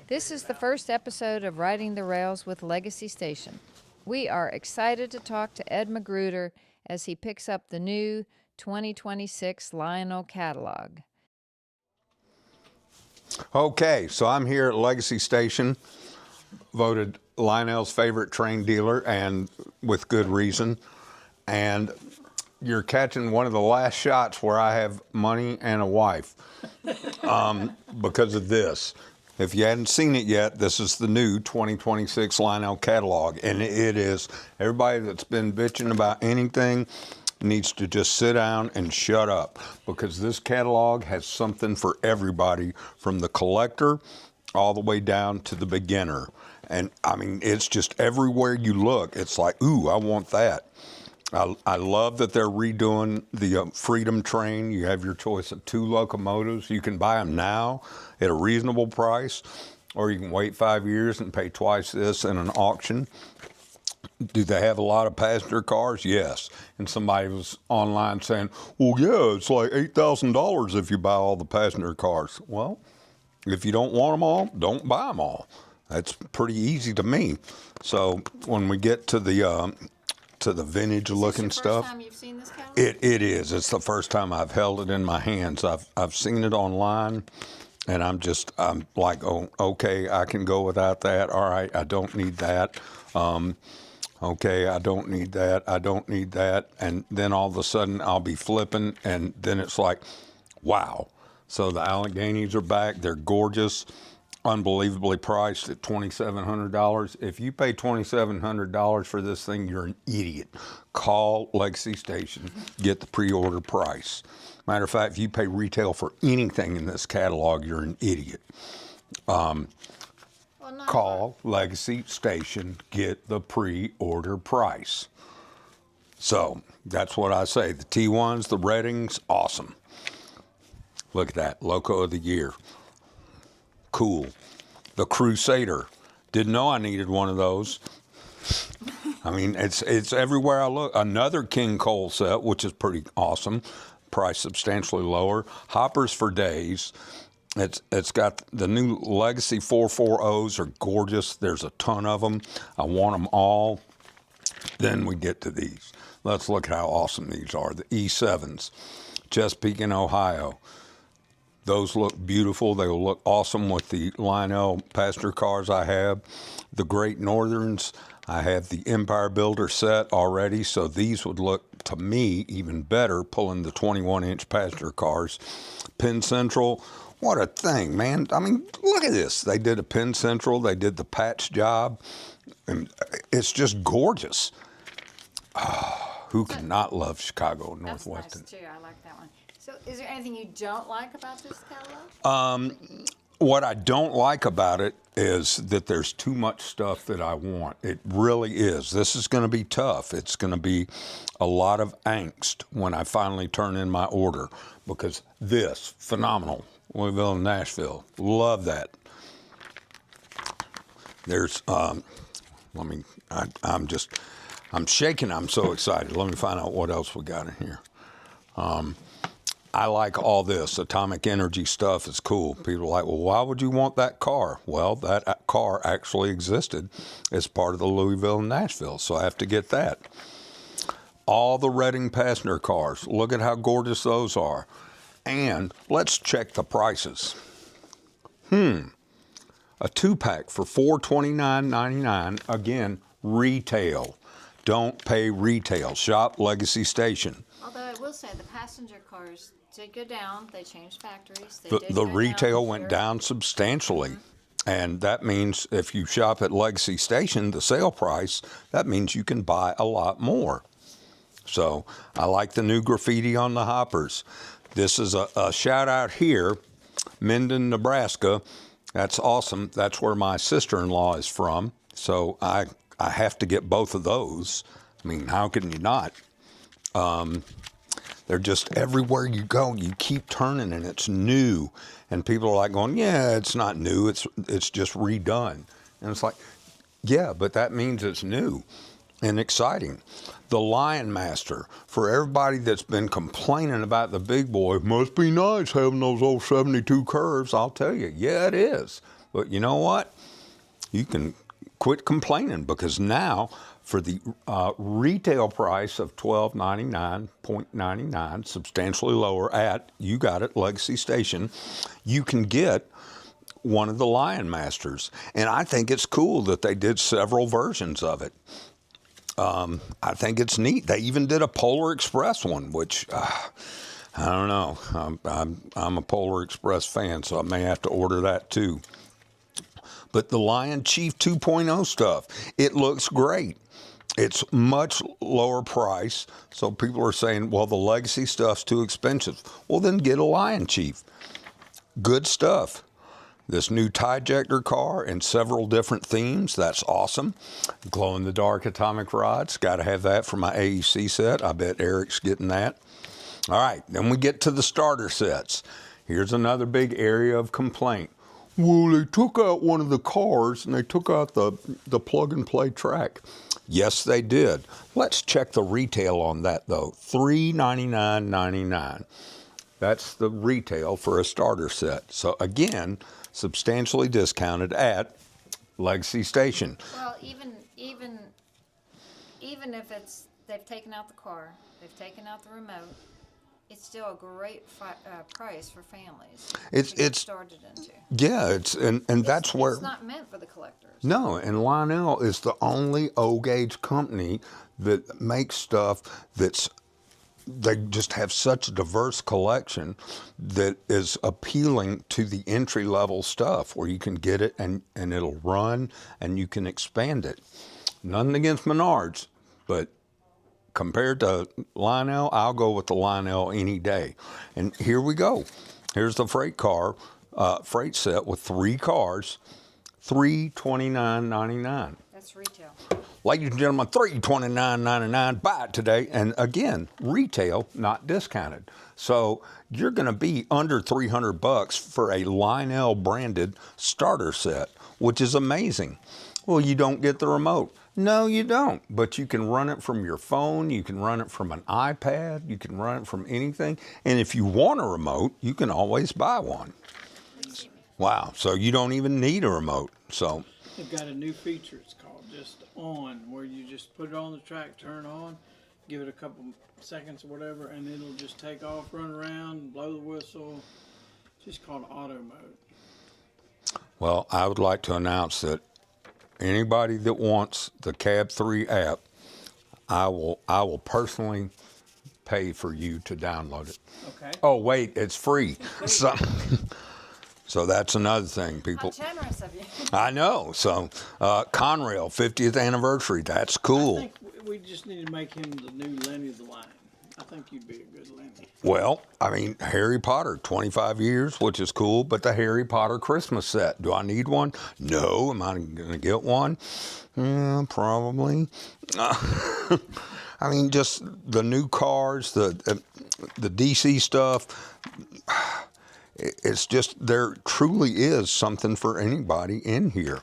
This is the first episode of Riding the Rails with Legacy Station. We are excited to talk to Ed Magruder as he picks up the new 2026 Lionel Catalog. Okay, so I'm here at Legacy Station, voted Lionel's favorite train dealer, and with good reason. And you're catching one of the last shots where I have money and a wife because of this. If you hadn't seen it yet, this is the new 2026 Lionel Catalog, and it is, everybody that's been bitching about anything needs to just sit down and shut up, because this catalog has something for everybody, from the collector all the way down to the beginner. And I mean, it's just everywhere you look, it's like, ooh, I want that. I love that they're redoing the Freedom train. You have your choice of 2 locomotives. You can buy them now at a reasonable price, or you can wait 5 years and pay twice this in an auction. Do they have a lot of passenger cars? Yes. And somebody was online saying, well, yeah, it's like $8,000 if you buy all the passenger cars. Well, if you don't want them all, don't buy them all. That's pretty easy to me. So when we get to the vintage looking stuff. Is this your first time you've seen this catalog? It is. It's the first time I've held it in my hands. I've seen it online, and I'm like, oh, okay, I can go without that. All right, I don't need that. Okay, I don't need that. I don't need that. And then all of a sudden I'll be flipping, and then it's like, wow. So the Alleghenies are back. They're gorgeous. Unbelievably priced at $2,700. If you pay $2,700 for this thing, you're an idiot. Call Legacy Station, get the pre-order price. Matter of fact, if you pay retail for anything in this catalog, you're an idiot. Call Legacy Station, get the pre-order price. So that's what I say. The T1s, the Reddings, awesome. Look at that, Loco of the Year. Cool. The Crusader. Didn't know I needed one of those. I mean, it's everywhere I look. Another King Cole set, which is pretty awesome. Price substantially lower. Hoppers for days. It's got the new Legacy 440s are gorgeous. There's a ton of them. I want them all. Then we get to these. Let's look how awesome these are. The E7s. Chesapeake in Ohio. Those look beautiful. They will look awesome with the Lionel passenger cars I have. The Great Northerns, I have the Empire Builder set already, so these would look, to me, even better pulling the 21-inch passenger cars. Penn Central, what a thing, man. I mean, look at this. They did a Penn Central. They did the patch job. And it's just gorgeous. Who cannot love Chicago Northwestern? That's nice, too. I like that one. So is there anything you don't like about this catalog? What I don't like about it is that there's too much stuff that I want. It really is. This is going to be tough. It's going to be a lot of angst when I finally turn in my order, because this, phenomenal. Louisville and Nashville, love that. There's, I'm shaking. I'm so excited. Let me find out what else we got in here. I like all this. Atomic energy stuff is cool. People are like, well, why would you want that car? Well, that car actually existed as part of the Louisville and Nashville, so I have to get that. All the Redding passenger cars. Look at how gorgeous those are. And let's check the prices. A 2-pack for $429.99. Again, retail. Don't pay retail. Shop Legacy Station. Although I will say the passenger cars did go down. They changed factories. The retail went down substantially. Mm-hmm. And that means if you shop at Legacy Station, the sale price, that means you can buy a lot more. So I like the new graffiti on the hoppers. This is a shout out here, Minden, Nebraska. That's awesome. That's where my sister-in-law is from. So I have to get both of those. I mean, how can you not? They're just everywhere you go. You keep turning and it's new. And people are like going, yeah, it's not new. It's just redone. And it's like, yeah, but that means it's new and exciting. The Lion Master, for everybody that's been complaining about the big boy, must be nice having those old 72 curves. I'll tell you, yeah, it is. But you know what? You can quit complaining, because now for the retail price of $12.99.99, substantially lower at, you got it, Legacy Station, you can get one of the Lion Masters. And I think it's cool that they did several versions of it. I think it's neat. They even did a Polar Express one, which I don't know. I'm a Polar Express fan, so I may have to order that too. But the Lion Chief 2.0 stuff, it looks great. It's much lower price. So people are saying, well, the Legacy stuff's too expensive. Well, then get a Lion Chief. Good stuff. This new Tijector car in several different themes. That's awesome. Glow-in-the-dark atomic rods. Got to have that for my AEC set. I bet Eric's getting that. All right, then we get to the starter sets. Here's another big area of complaint. Well, they took out one of the cars and they took out the plug-and-play track. Yes, they did. Let's check the retail on that, though. $399.99. That's the retail for a starter set. So, again, substantially discounted at Legacy Station. Well, even if they've taken out the car, they've taken out the remote, it's still a great price for families to get started into. Yeah, that's where it's not meant for the collectors. No, and Lionel is the only O-gauge company that makes stuff they just have such a diverse collection that is appealing to the entry-level stuff, where you can get it and it'll run and you can expand it. Nothing against Menards, but compared to Lionel, I'll go with the Lionel any day. And here we go. Here's the freight set with 3 cars, $329.99. That's retail. Ladies and gentlemen, $329.99. Buy it today. And again, retail, not discounted. So you're going to be under $300 for a Lionel branded starter set, which is amazing. Well, you don't get the remote. No, you don't. But you can run it from your phone. You can run it from an iPad. You can run it from anything. And if you want a remote, you can always buy one. Wow. So you don't even need a remote. So they've got a new feature. It's called just on, where you just put it on the track, turn on, give it a couple seconds or whatever, and it'll just take off, run around, blow the whistle. It's just called auto mode. Well, I would like to announce that anybody that wants the Cab 3 app, I will personally pay for you to download it. Okay. Oh, wait, it's free. So that's another thing, people. How generous of you. I know. So Conrail, 50th anniversary. That's cool. I think we just need to make him the new Lenny of the line. I think you'd be a good Lenny. Well, I mean, Harry Potter, 25 years, which is cool, but the Harry Potter Christmas set. Do I need one? No. Am I going to get one? Yeah, probably. I mean, just the new cars, the DC stuff. It's just, there truly is something for anybody in here.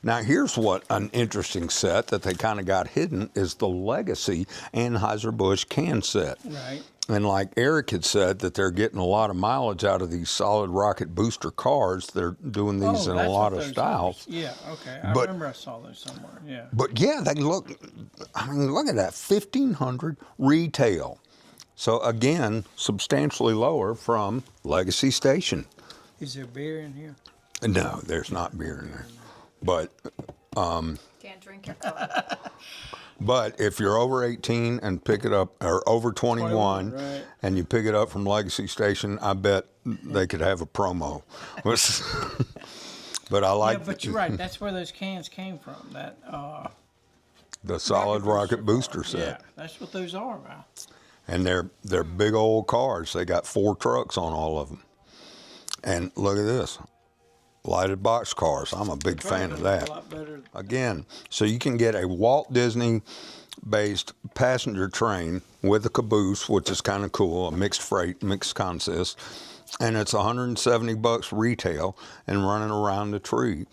Now, here's what an interesting set that they kind of got hidden is the Legacy Anheuser-Busch can set. Right. And like Eric had said, that they're getting a lot of mileage out of these solid rocket booster cars. They're doing these in a lot of styles. Yeah, okay. I remember I saw those somewhere, yeah. But yeah, they look, I mean, look at that, $1,500 retail. So again, substantially lower from Legacy Station. Is there beer in here? No, there's not beer in there. But Can't drink your coffee. but if you're over 18 and pick it up, or over 21, right, and you pick it up from Legacy Station, I bet they could have a promo. But I like. Yeah, but you're right. That's where those cans came from. That the solid rocket booster set. Yeah, that's what those are, man. And they're big old cars. They got 4 trucks on all of them. And look at this. Lighted box cars. I'm a big fan of that. A lot better. Again, so you can get a Walt Disney-based passenger train with a caboose, which is kind of cool, a mixed freight, mixed consist, and it's $170 retail and running around the tree.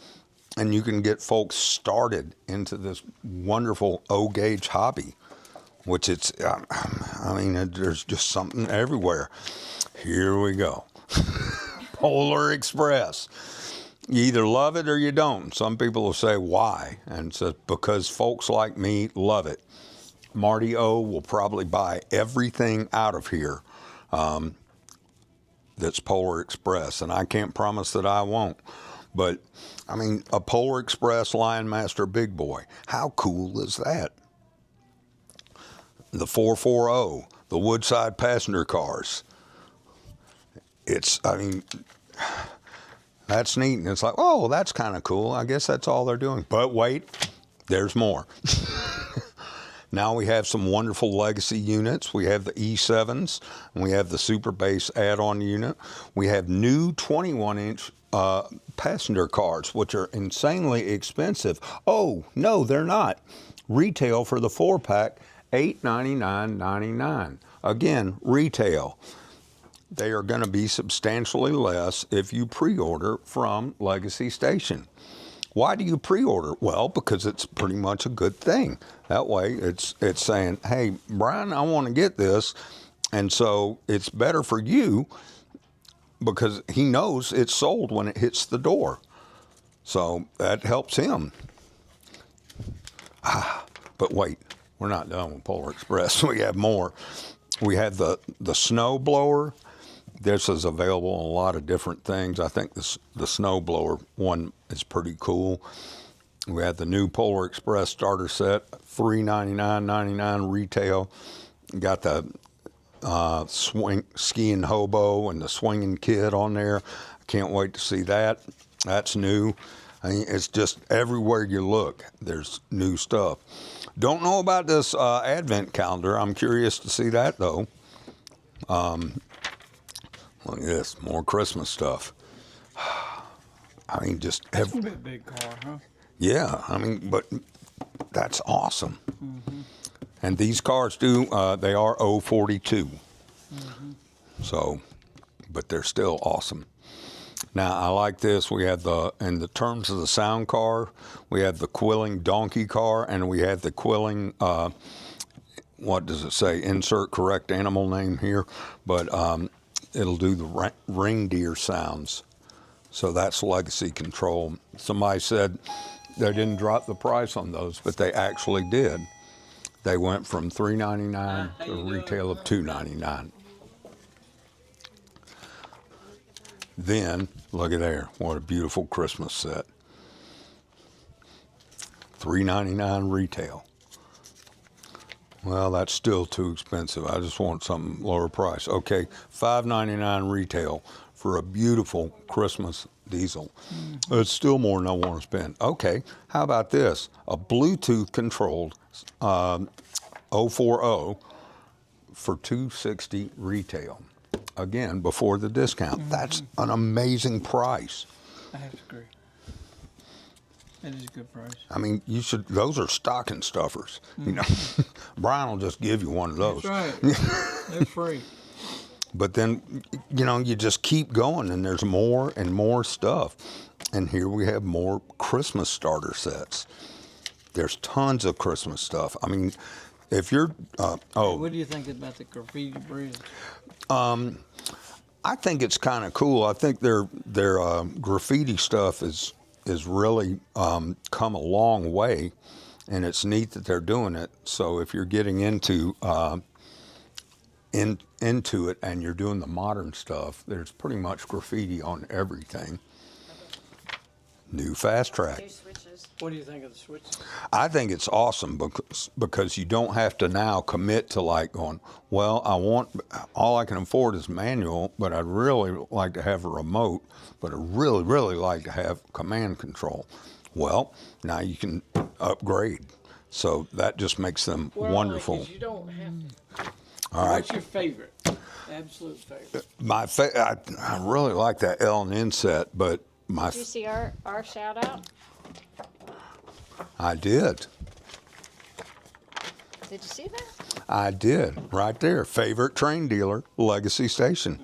And you can get folks started into this wonderful O-gauge hobby, which it's, I mean, there's just something everywhere. Here we go. Polar Express. You either love it or you don't. Some people will say, why? And it's because folks like me love it. Marty O will probably buy everything out of here that's Polar Express, and I can't promise that I won't. But, I mean, a Polar Express Lion Master Big Boy, how cool is that? The 440, the Woodside passenger cars. I mean, that's neat. And it's like, oh, that's kind of cool. I guess that's all they're doing. But wait, there's more. Now we have some wonderful legacy units. We have the E7s, and we have the Super Base add-on unit. We have new 21-inch passenger cars, which are insanely expensive. Oh, no, they're not. Retail for the 4-pack, $899.99. Again, retail. They are going to be substantially less if you pre-order from Legacy Station. Why do you pre-order? Well, because it's pretty much a good thing. That way, it's saying, hey, Brian, I want to get this. And so it's better for you because he knows it's sold when it hits the door. So that helps him. But wait, we're not done with Polar Express. We have more. We have the snow blower. This is available in a lot of different things. I think the snow blower one is pretty cool. We have the new Polar Express starter set, $399.99 retail. Got the skiing hobo and the swinging kid on there. I can't wait to see that. That's new. I mean, it's just everywhere you look, there's new stuff. Don't know about this advent calendar. I'm curious to see that though. Look at this, more Christmas stuff. I mean, just It's a big car, huh? yeah. I mean, but that's awesome. Mm-hmm. And these cars they are 042. Mm-hmm. So, but they're still awesome. Now, I like this. We have in the terms of the sound car, we have the quilling donkey car, and we have the quilling, what does it say? Insert correct animal name here. But it'll do the reindeer sounds. So that's legacy control. Somebody said they didn't drop the price on those, but they actually did. They went from $399 to a retail of $299. Then, look at there. What a beautiful Christmas set. $399 retail. Well, that's still too expensive. I just want something lower price. Okay, $599 retail for a beautiful Christmas diesel. It's still more than I want to spend. Okay, how about this? A Bluetooth controlled 040 for $260 retail. Again, before the discount. Mm-hmm. That's an amazing price. I have to agree. That is a good price. I mean, those are stocking stuffers. Mm-hmm. You know, Brian will just give you one of those. That's right. They're free. But then, you know, you just keep going and there's more and more stuff. And here we have more Christmas starter sets. There's tons of Christmas stuff. I mean, if you're, What do you think about the graffiti bridge? I think it's kind of cool. I think their graffiti stuff is really come a long way, and it's neat that they're doing it. So if you're getting into it and you're doing the modern stuff, there's pretty much graffiti on everything. New fast track. What do you think of the switches? I think it's awesome because you don't have to now commit to like going, well, all I can afford is manual, but I'd really like to have a remote, but I'd really, really like to have command control. Well, now you can upgrade. So that just makes them wonderful. You don't have to. All right. What's your favorite? Absolute favorite. I really like that L&N set, but Did you see our shout out? I did. Did you see that? I did. Right there. Favorite train dealer, Legacy Station.